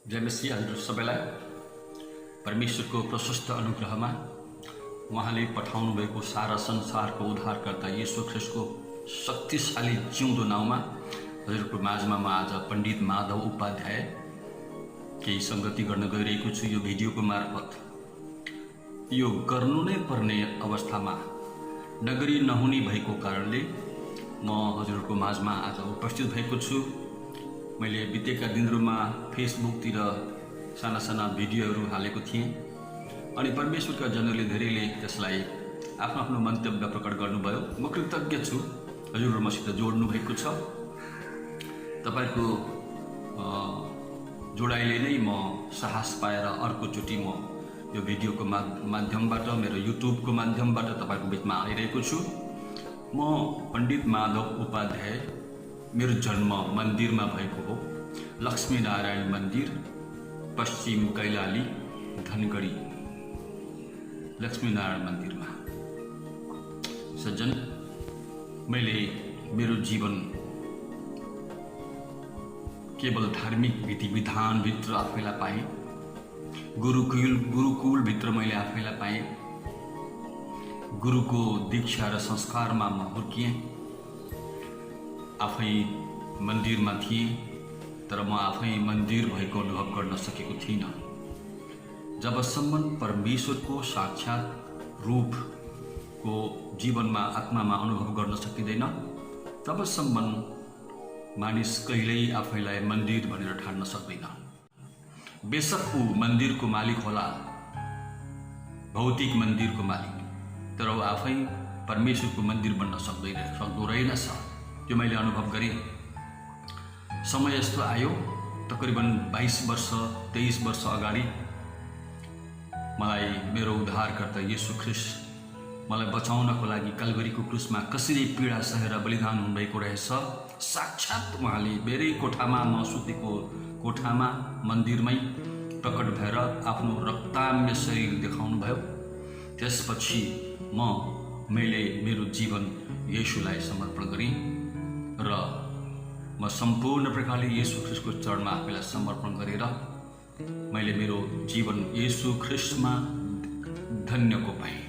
जय मसीह हजुर सबैलाई परमेश्वरको प्रशस्त अनुग्रहमा उहाँले पठाउनु भएको सारा संसारको उद्धारकर्ता येशू ख्रीष्टको शक्तिशाली जिउँदो नाउँमा हजुरको माझमा म आज पण्डित माधव उपाध्याय केही संगति गर्न गइरहेको छु। यो भिडियोको मार्फत यो गर्नु नै पर्ने अवस्थामा नगरी नहुने भएको कारणले म हजुरको माझमा आज उपस्थित भएको छु। मैले बितेका दिनहरूमा फेसबुकतिर साना साना भिडियोहरू हालेको थिएँ अनि परमेश्वरका जनहरूले धेरैले त्यसलाई आफ्नो आफ्नो मन्तव्य प्रकट गर्नुभयो। म कृतज्ञ छु, हजुरहरू मसित जोड्नु भएको छ। तपाईको जोडाइले नै म साहस पाएर अर्कोचोटि म यो भिडियोको माध्यमबाट मेरो युट्युबको माध्यमबाट तपाईको बीचमा आइरहेको छु। म पण्डित माधव उपाध्याय, मेरो जन्म मन्दिरमा भएको हो। लक्ष्मीनारायण मन्दिर, पश्चिम कैलाली, धनगढी लक्ष्मीनारायण मन्दिरमा। सज्जन, मैले मेरो जीवन केवल धार्मिक विधिविधानभित्र आफैलाई पाएँ, गुरुकुलभित्र मैले आफैलाई पाएँ। गुरुको दीक्षा र संस्कारमा म हुर्किएँ। आफै मन्दिरमा थिएँ, तर म आफै मन्दिर भएको अनुभव गर्न सकेको थिइनँ। जबसम्म परमेश्वरको साक्षात रूपको जीवनमा आत्मामा अनुभव गर्न सकिँदैन तबसम्म मानिस कहिल्यै आफैलाई मन्दिर भनेर ठान्न सक्दैन। बेशक ऊ मन्दिरको मालिक होला, भौतिक मन्दिरको मालिक, तर ऊ आफै परमेश्वरको मन्दिर बन्न सक्दो रहेनछ। त्यो मैले अनुभव गरेँ। समय यस्तो आयो, तकरिबन 22 वर्ष 23 वर्ष अगाडि मलाई मेरो उद्धारकर्ता येशू ख्रीष्ट मलाई बचाउनको लागि कल्भरीको क्रुसमा कसरी पीडा सहेर बलिदान हुनुभएको रहेछ। साक्षात उहाँले मेरै कोठामा, म सुतेको कोठामा मन्दिरमै प्रकट भएर आफ्नो रक्ताम्य शरीर देखाउनु भयो। त्यसपछि मैले मेरो जीवन येशूलाई समर्पण गरेँ र म सम्पूर्ण प्रकारले येशू ख्रीष्टको चरणमा आफैलाई समर्पण गरेर मैले मेरो जीवन येशू ख्रीष्टमा धन्यको पाएँ।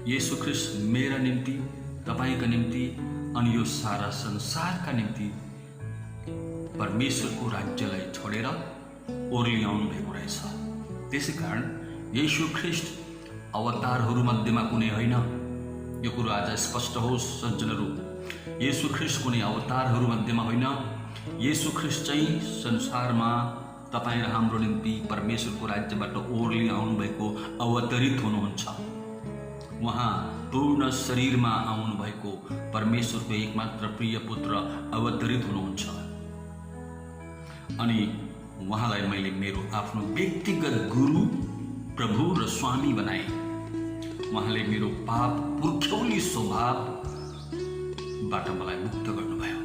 येशू ख्रीष्ट मेरा निम्ति, तपाईका निम्ति अनि यो सारा संसारका निम्ति परमेश्वरको राज्यलाई छोडेर ओर्लिआउनु भएको रहेछ। त्यसै कारण येशू ख्रीष्ट अवतारहरू मध्येमा कुनै होइन। यो कुरो आज स्पष्ट होस् सज्जनहरू, येशू ख्रीष्ट कुनै अवतारहरू मध्येमा होइन। येशू ख्रीष्ट चाहिँ संसारमा तपाईँ र हाम्रो निम्ति परमेश्वरको राज्यबाट ओर्लिआउनु भएको अवतरित हुनुहुन्छ। उहाँ पूर्ण शरीरमा आउनु भएको परमेश्वरको एकमात्र प्रिय पुत्र अवतरित हुनुहुन्छ अनि उहाँलाई मैले मेरो आफ्नो व्यक्तिगत गुरु, प्रभु र स्वामी बनाएँ। उहाँले मेरो पाप पुर्ख्यौली स्वभावबाट मलाई मुक्त गर्नुभयो।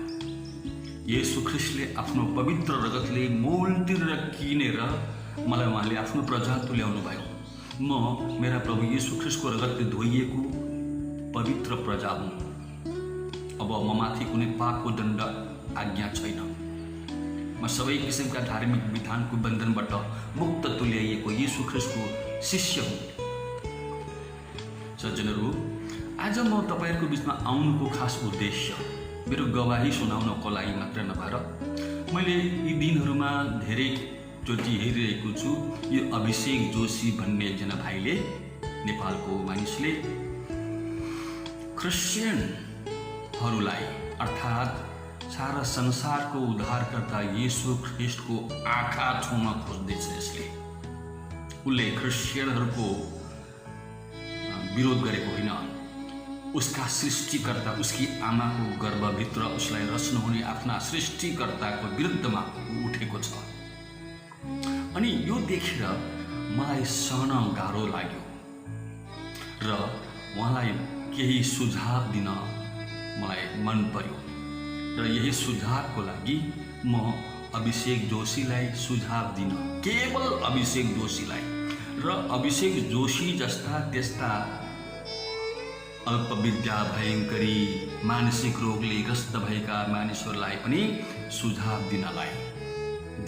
येशू ख्रीष्टले आफ्नो पवित्र रगतले मोलतिर किनेर मलाई उहाँले आफ्नो प्रजा तुल्याउनु भयो। म मेरा प्रभु येशू ख्रीष्टको रगतले धोइएको पवित्र प्रजा हुँ। अब म माथि कुनै पापको दण्ड आज्ञा छैन। म सबै किसिमका धार्मिक विधानको बन्धनबाट मुक्त तुल्याइएको येशू ख्रीष्टको शिष्य हुँ। सज्जनहरू, आज म तपाईहरुको बीचमा आउनुको खास उद्देश्य मेरो गवाही सुनाउनको लागि मात्र नभएर मैले यी दिनहरूमा धेरै चोटि हेरिरहेको छु। यो अभिषेक जोशी भन्ने एकजना भाइले, नेपालको मानिसले क्रिश्चियनहरूलाई अर्थात् सारा संसारको उद्धारकर्ता येशू ख्रीष्टको आँखा छुन खोज्दैछ। यसले उसले क्रिश्चियनहरूको विरोध गरेको होइन, उसका सृष्टिकर्ता, उसकी आमाको गर्भभित्र उसलाई रच्नुहुने आफ्ना सृष्टिकर्ताको विरुद्धमा उठेको छ। अनि यो देखेर मलाई सहन गाह्रो लाग्यो र उहाँलाई केही सुझाव दिन मलाई मन पर्यो र यही सुझावको लागि म अभिषेक जोशीलाई सुझाव दिन, केवल अभिषेक जोशीलाई र अभिषेक जोशी जस्ता त्यस्ता अल्पविद्या, भयङ्करी मानसिक रोगले ग्रस्त भएका मानिसहरूलाई पनि सुझाव दिनलाई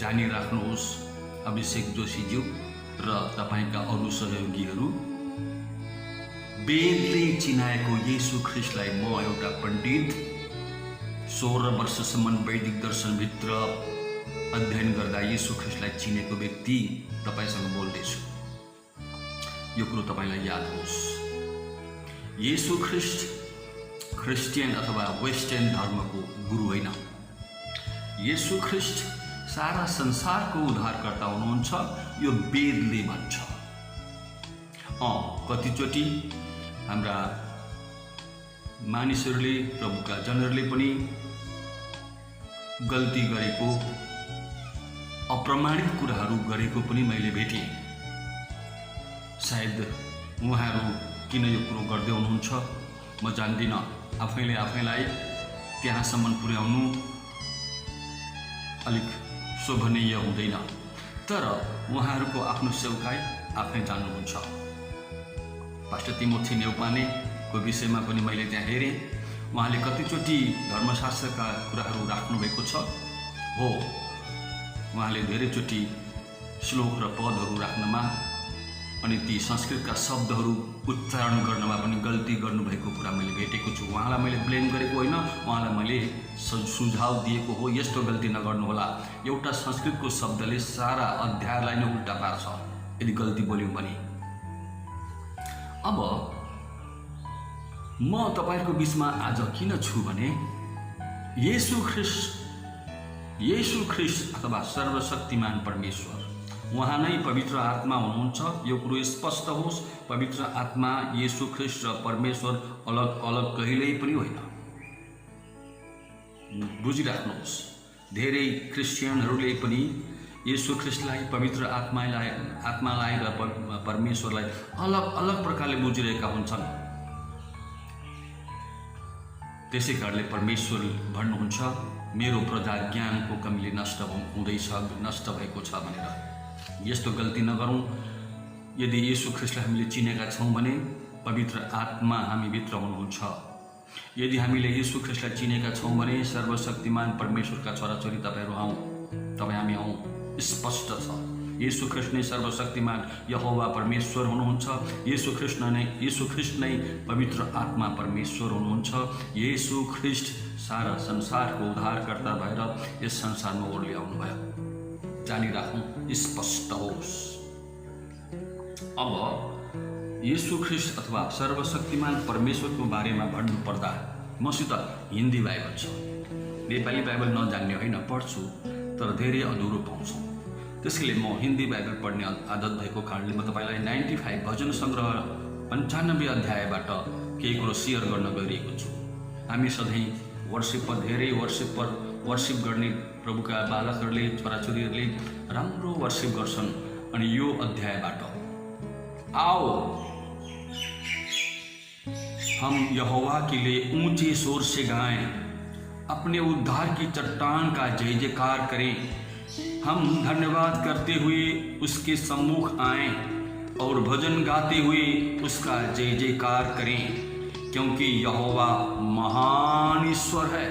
जानिराख्नुहोस् अभिषेक जोशीज्यू र तपाईका अरू सहयोगीहरू, वेदले चिनाएको येशू ख्रीष्टलाई म एउटा पण्डित 16 वर्षसम्म वैदिक दर्शनभित्र अध्ययन गर्दा येशू ख्रीष्टलाई चिनेको व्यक्ति तपाईसँग बोल्दैछु। यो कुरो तपाईलाई याद होस्। येशू ख्रीष्ट क्रिस्चियन अथवा वेस्टर्न धर्मको गुरु होइन। येशू ख्रीष्ट सारा संसारको उद्धारकर्ता हुनुहुन्छ, यो वेदले भन्छ। कतिचोटि हाम्रा मानिसहरूले, प्रभुका जनहरूले पनि गल्ती गरेको, अप्रमाणित कुराहरू गरेको पनि मैले भेटेँ। सायद उहाँहरू किन यो कुरो गर्दै हुनुहुन्छ म जान्दिनँ। आफैले आफैलाई त्यहाँसम्म पुर्याउनु अलिक शोभनीय हुँदैन, तर उहाँहरूको आफ्नो सेवकाई आफै जान्नुहुन्छ। पास्टर तिमोथी न्यौपानेको विषयमा पनि मैले त्यहाँ हेरेँ। उहाँले कतिचोटि धर्मशास्त्रका कुराहरू राख्नुभएको छ। हो, उहाँले धेरैचोटि श्लोक र पदहरू राख्नमा अनि ती संस्कृतका शब्दहरू उच्चारण गर्नमा पनि गल्ती गर्नुभएको कुरा मैले भेटेको छु। उहाँलाई मैले ब्लेम गरेको होइन, उहाँलाई मैले सुझाव दिएको हो, यस्तो गल्ती नगर्नुहोला। एउटा संस्कृतको शब्दले सारा अध्यायलाई नै उल्टा पार्छ यदि गल्ती बोल्यौँ भने। अब म तपाईहरुको बीचमा आज किन छु भने येशू ख्रीष्ट अथवा सर्वशक्तिमान परमेश्वर, उहाँ नै पवित्र आत्मा हुनुहुन्छ। यो कुरो स्पष्ट होस्, पवित्र आत्मा, येशू ख्रीष्ट र परमेश्वर अलग अलग कहिल्यै पनि होइन। बुझिराख्नुहोस्। धेरै क्रिस्चियनहरूले पनि येशू ख्रीष्टलाई, पवित्र आत्मालाई र परमेश्वरलाई अलग अलग प्रकारले बुझिरहेका हुन्छन्। त्यसै कारणले परमेश्वर भन्नुहुन्छ मेरो प्रजा ज्ञानको कमीले नष्ट भएको छ भनेर। यस्तो गल्ती नगरौँ। यदि येशू ख्रीष्टलाई हामीले चिनेका छौँ भने पवित्र आत्मा हामी भित्र हुनुहुन्छ। यदि हामीले येशू ख्रीष्टलाई चिनेका छौँ भने सर्वशक्तिमान परमेश्वरका छोराछोरी तपाईँ हामी हौँ। स्पष्ट छ। येशू ख्रीष्ट नै सर्वशक्तिमान यहोवा परमेश्वर हुनुहुन्छ। येशू ख्रीष्ट नै पवित्र आत्मा परमेश्वर हुनुहुन्छ। येशू ख्रीष्ट सारा संसारको उद्धारकर्ता भएर यस संसारमा ओर्ली आउनुभयो। जानिराखौँ, स्पष्ट होस्। अब येशू ख्रीष्ट अथवा सर्वशक्तिमान परमेश्वरको बारेमा भन्नुपर्दा मसित हिन्दी बाइबल छ। नेपाली बाइबल नजान्ने होइन, पढ्छु तर धेरै अधुरो पाउँछु। त्यसैले म हिन्दी बाइबल पढ्ने आदत भएको कारणले म तपाईँलाई 95 भजन सङ्ग्रह 95 अध्यायबाट केही कुरो सेयर गर्न गइरहेको छु। हामी सधैँ वर्शिपमा धेरै वर्शिप गर्ने प्रभुका बालकहरूले, छोराछोरीहरूले राम्रो वर्शिप गर्छन्। अनि यो अध्यायबाट आओ हम यहोवा के लिए ऊंचे शोर से गाएं, अपने उद्धार की चट्टान का जय जयकार करें। हम धन्यवाद करते हुए उसके सम्मुख आएं और भजन गाते हुए उसका जय जयकार करें, क्योंकि यहोवा महान ईश्वर है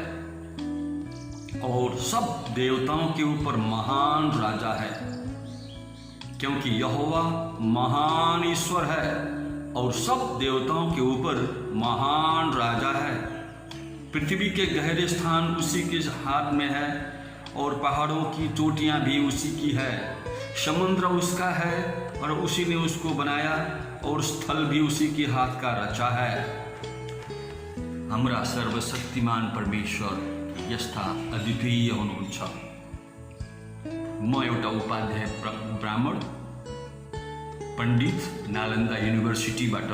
और सब देवताओं के ऊपर महान राजा है। क्योंकि यहोवा महान ईश्वर है और सब देवताओं के ऊपर महान राजा है। पृथ्वी के गहरे स्थान उसी के हाथ में है और पहाड़ों की चोटियां भी उसी की है। समुद्र उसका है और उसी ने उसको बनाया और स्थल भी उसी के हाथ का रचा है। हाम्रा सर्वशक्तिमान परमेश्वर यस्ता अद्वितीय हुनुहुन्छ। म एउटा उपाध्याय ब्राह्मण पण्डित, नालन्दा युनिभर्सिटीबाट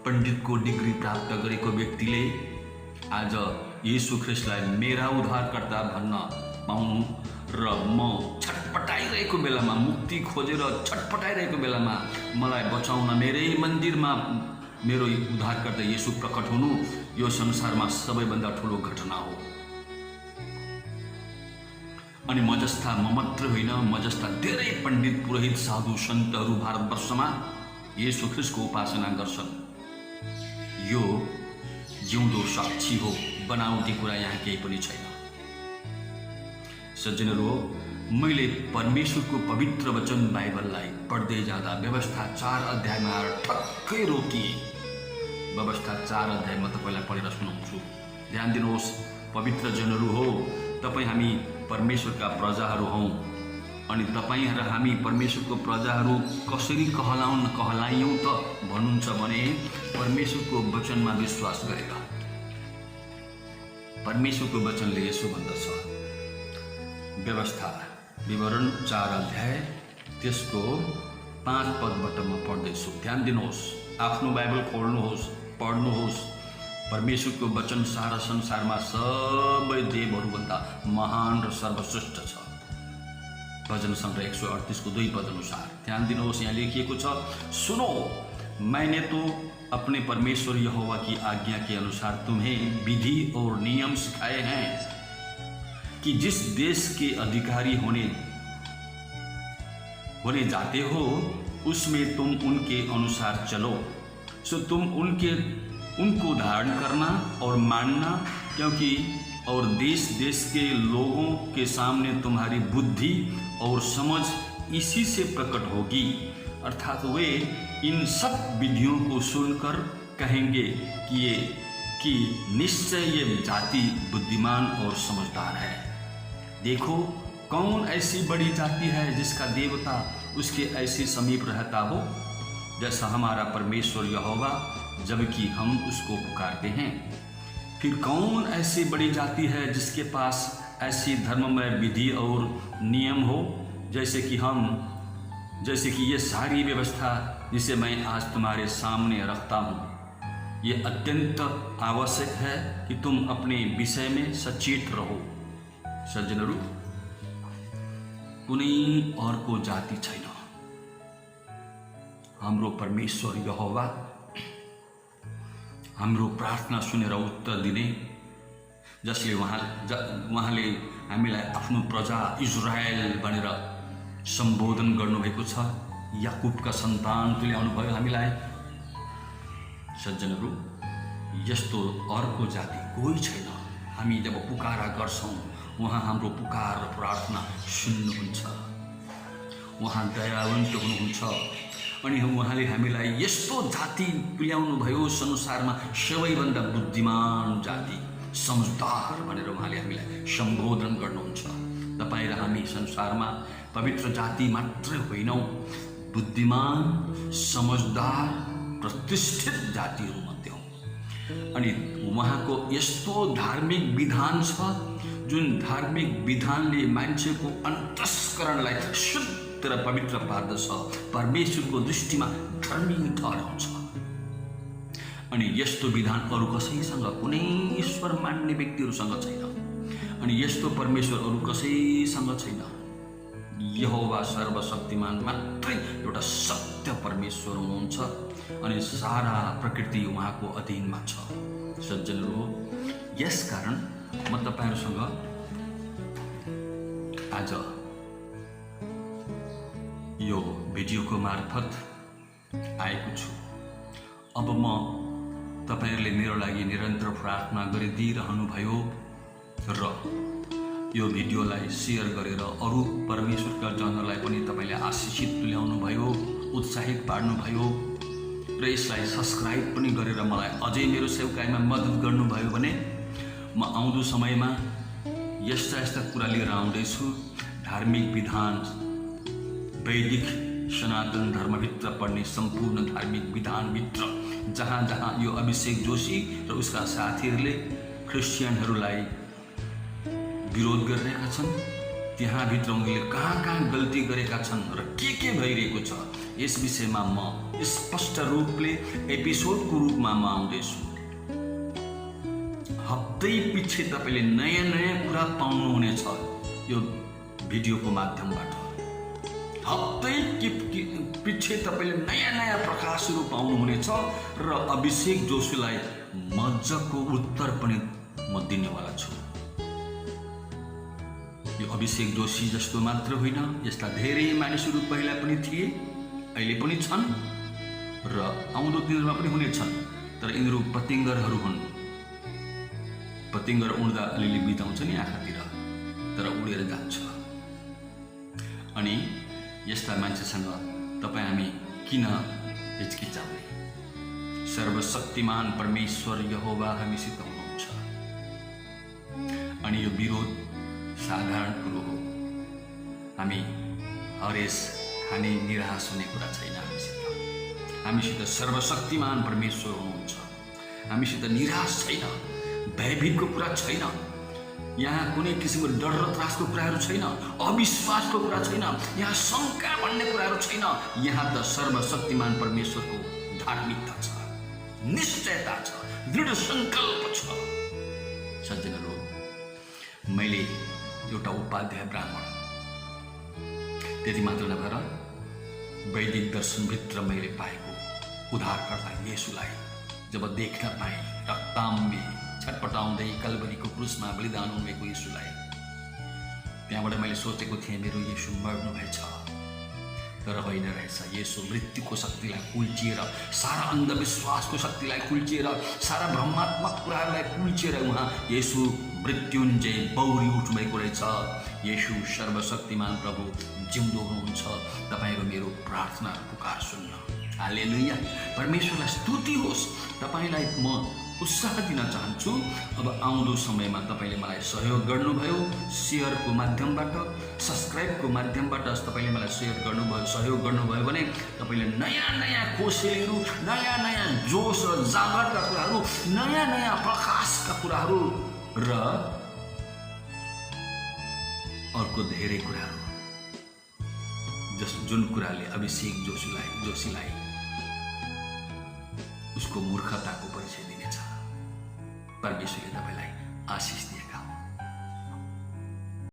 पण्डितको डिग्री प्राप्त गरेको व्यक्तिले आज येशू ख्रीष्टलाई मेरा उद्धारकर्ता भन्न पाउनु र म छटपटाइरहेको बेलामा, मुक्ति खोजेर छटपटाइरहेको बेलामा मलाई बचाउन मेरै मन्दिरमा मेरो उद्धारकर्ता येशू प्रकट हुनु यो संसारमा सबैभन्दा ठुलो घटना हो। अनि म जस्ता म मात्र होइन, म जस्ता धेरै पण्डित, पुरोहित, साधु, सन्तहरू भारतवर्षमा येशू ख्रीष्टको उपासना गर्छन्। यो जिउँदो साक्षी हो, बनावटी कुरा यहाँ केही पनि छैन। सज्जनहरू, मैले परमेश्वरको पवित्र वचन बाइबललाई पढ्दै जाँदा व्यवस्था 4 अध्यायमा आएर ठक्कै रोकिए। व्यवस्था 4 अध्याय म तपाईँलाई पढेर सुनाउँछु। ध्यान दिनुहोस्, पवित्र जनहरू हो, तपाईँ हामी परमेश्वरका प्रजाहरू हौँ। अनि तपाईँ र हामी परमेश्वरको प्रजाहरू कसरी कहलायौँ त भन्नुहुन्छ भने परमेश्वरको वचनमा विश्वास गरेर। परमेश्वरको वचनले यसो भन्दछ, व्यवस्था विवरण 4 अध्याय त्यसको 5 पदबाट म पढ्दैछु। ध्यान दिनुहोस्, आफ्नो बाइबल खोल्नुहोस्, पढ्नुहोस्। परमेश्वरको वचन सारा संसारमा सबै देवहरूभन्दा महान र सर्वश्रेष्ठ छ। भजन सङ्ग्रह 138 को 2 पद अनुसार। ध्यान दिनुहोस्, यहाँ लेखिएको छ, सुनो, मैंने तो अपने परमेश्वर यहोवा की आज्ञा के अनुसार तुम्हें विधि और नियम सिखाए हैं कि जिस देश के अधिकारी होने जाते हो उसमें तुम उनके अनुसार चलो। सो तुम उनको धारण करना और मानना, क्योंकि और देश देश के लोगों के सामने तुम्हारी बुद्धि और समझ इसी से प्रकट होगी। अर्थात वे इन सब विधियों को सुनकर कहेंगे कि निश्चय ये जाति बुद्धिमान और समझदार है। देखो, कौन ऐसी बड़ी जाति है जिसका देवता उसके ऐसे समीप रहता हो जैसा हमारा परमेश्वर यहोवा, जबकि हम उसको पुकारते हैं। फिर कौन ऐसी बड़ी जाति है जिसके पास ऐसी धर्ममय विधि और नियम हो जैसे कि ये सारी व्यवस्था जिसे मैं आज तुम्हारे सामने रखता हूँ। ये अत्यंत आवश्यक है कि तुम अपने विषय में सचेत रहो। सज्जनहरू, कुनै अर्को जाति छैन। हाम्रो परमेश्वर यहोवा हाम्रो प्रार्थना सुनेर उत्तर दिने, जसले उहाँले हामीलाई आफ्नो प्रजा इजरायल भनेर सम्बोधन गर्नुभएको छ। याकुबका सन्तान तुल्याउनु भयो हामीलाई। सज्जनहरू, यस्तो अर्को जाति कोही छैन। हामी जब पुकारा गर्छौँ उहाँ हाम्रो पुकार र प्रार्थना सुन्नुहुन्छ। उहाँ दयावन्त हुनुहुन्छ अनि उहाँले हामीलाई यस्तो जाति तुल्याउनु भयो संसारमा सबैभन्दा बुद्धिमान जाति, समझदार भनेर उहाँले हामीलाई सम्बोधन गर्नुहुन्छ। तपाईँ र हामी संसारमा पवित्र जाति मात्र होइनौँ, बुद्धिमान, समझदार, प्रतिष्ठित जातिहरू मध्ये हौँ। अनि उहाँको यस्तो धार्मिक विधान छ जुन धार्मिक विधानले मान्छेको अन्तस्करणलाई शुद्ध र पवित्र पार्दछ, परमेश्वरको दृष्टिमा धर्मी ठहराउँछ। अनि यस्तो विधान अरू कसैसँग, कुनै ईश्वर मान्ने व्यक्तिहरूसँग छैन। अनि यस्तो परमेश्वर अरू कसैसँग छैन। यहोवा सर्वशक्तिमान मात्रै एउटा सत्य परमेश्वर हुनुहुन्छ अनि सारा प्रकृति उहाँको अधीनमा छ। सज्जनहरू, यसकारण म तपाईहरुसँग आज यो भिडियोको मार्फत आएको छु। अब म तपाईहरुले मेरो लागि निरन्तर प्रार्थना गरिदिइरहनु भयो र यो भिडियोलाई शेयर गरेर अरू परमेश्वरका जनहरूलाई पनि तपाईले आशिषित तुल्याउनु भयो, उत्साहित पार्नु भयो र यसलाई सब्स्क्राइब पनि गरेर मलाई अझै मेरो सेवकाईमा मद्दत गर्नुभयो भने म आउँदो समयमा यस्ता कुरा लिएर आउँदैछु। धार्मिक विधान, वैदिक सनातन धर्मभित्र पर्ने सम्पूर्ण धार्मिक विधानभित्र जहाँ जहाँ यो अभिषेक जोशी र उसका साथीहरूले क्रिस्चियनहरूलाई विरोध गरिरहेका छन्, त्यहाँ भित्र उनीहरूले कहाँ गल्ती गरेका छन् र के भइरहेको छ, यस विषयमा म स्पष्ट रूपले एपिसोडको रूपमा म आउँदैछु। हप्तै पछि तपाईले नयाँ कुरा पाउनुहुनेछ यो भिडियोको माध्यमबाट। हप्तै पछि तपाईले नयाँ प्रकाशहरू पाउनुहुनेछ र अभिषेक जोशीलाई मजाको उत्तर पनि म दिनेवाला छु। यो अभिषेक जोशी जस्तो मात्र होइन, यस्ता धेरै मानिसहरू पहिला पनि थिए, अहिले पनि छन् र आउँदो दिनमा पनि हुनेछन्। तर यिनीहरू पतिङ्गरहरू हुन्। पतिङ्गर उड्दा अलिअलि बिताउँछ नि आँखातिर, तर उडेर जान्छ। अनि यस्ता मान्छेसँग तपाईँ हामी किन हिचकिचाउने? सर्वशक्तिमान परमेश्वर यहोवा हामीसित हुनुहुन्छ अनि यो विरोध साधारण कुरो हो। हामी हरेस खाने निराश हुने कुरा छैन। हामीसित सर्वशक्तिमान परमेश्वर हुनुहुन्छ। हामीसित निराश छैन, भयभीतको कुरा छैन, यहाँ कुनै किसिमको डर र त्रासको कुराहरू छैन, अविश्वासको कुरा छैन, यहाँ शङ्का भन्ने कुराहरू छैन। यहाँ त सर्वशक्तिमान परमेश्वरको धार्मिकता छ, निश्चयता छ, दृढ सङ्कल्प छ। सज्जनहरू, मैले एउटा उपाध्याय ब्राह्मण, त्यति मात्र नभएर वैदिक दर्शनभित्र मैले पाएको उद्धारकर्ता येशूलाई जब देख्न पाएँ, रक्ताम्बी छटपटाउँदै कल्वरीको क्रुसमा बलिदान हुनुभएको येशूलाई, त्यहाँबाट मैले सोचेको थिएँ मेरो येशू मर्नुभएछ, तर होइन रहेछ। येशू मृत्युको शक्तिलाई कुल्चिएर, सारा अन्धविश्वासको शक्तिलाई कुल्चिएर, सारा भ्रमात्मक कुराहरूलाई कुल्चिएर उहाँ येशू मृत्युञ्जय बौरी उठ्नुभएको रहेछ। येशू सर्वशक्तिमान प्रभु जिउँदो हुनुहुन्छ। तपाईँको मेरो प्रार्थना पुकार सुन्न। हालेलुया, परमेश्वरलाई स्तुति होस्। तपाईँलाई म उत्साह दिन चाहन्छु। अब आउँदो समयमा तपाईँले मलाई सहयोग गर्नुभयो, सेयरको माध्यमबाट, सब्सक्राइबको माध्यमबाट तपाईँले मलाई सहयोग गर्नुभयो भने तपाईँले नयाँ नयाँ कोसेलीहरू, नयाँ नयाँ जोस र जागरका कुराहरू, नयाँ नयाँ प्रकाशका कुराहरू र अर्को धेरै कुराहरू, जुन कुराले अभिषेक जोशीलाई उसको मूर्खताको परिचय दिनेछ। परमेश्वरले तपाईँलाई आशिष